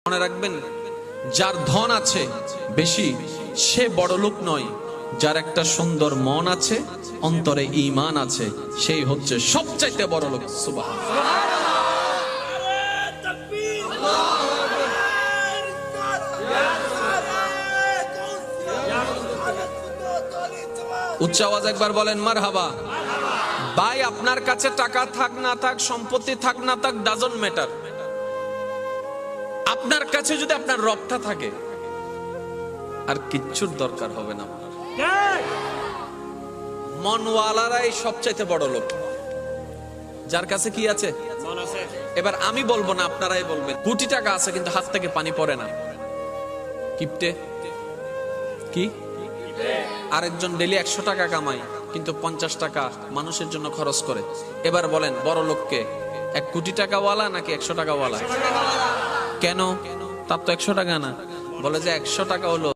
মনে রাখবেন, যার ধন আছে বেশি সে বড় লোক নয়, যার একটা সুন্দর মন আছে, অন্তরে ঈমান আছে, সেই হচ্ছে সবচাইতে বড় লোক। সুবহানাল্লাহ। উচ্চ আওয়াজ একবার বলেন মারহাবা। ভাই, আপনার কাছে টাকা থাক না থাক, সম্পত্তি থাক না থাক, ডাজন্ট ম্যাটার। আপনার কাছে যদি আপনার রবটা থাকে, আর কিচ্ছুর দরকার হবে না। মনওয়ালারাই সবচাইতে বড় লোক, যার কাছে কি আছে। এবার আমি বলবো না, আপনারাই বলবেন। কোটি টাকা আছে কিন্তু হাত থেকে পানি পড়ে না, কিপটে। কি? আরেকজন ডেলি 100 টাকা কামায় কিন্তু 50 টাকা মানুষের জন্য খরচ করে। এবার বলেন, বড় লোককে 1 কোটি টাকা ওয়ালা নাকি 100 টাকা ওয়ালা? কেন? তার তো 100 টাকা না। বলে যে 100 টাকা হলো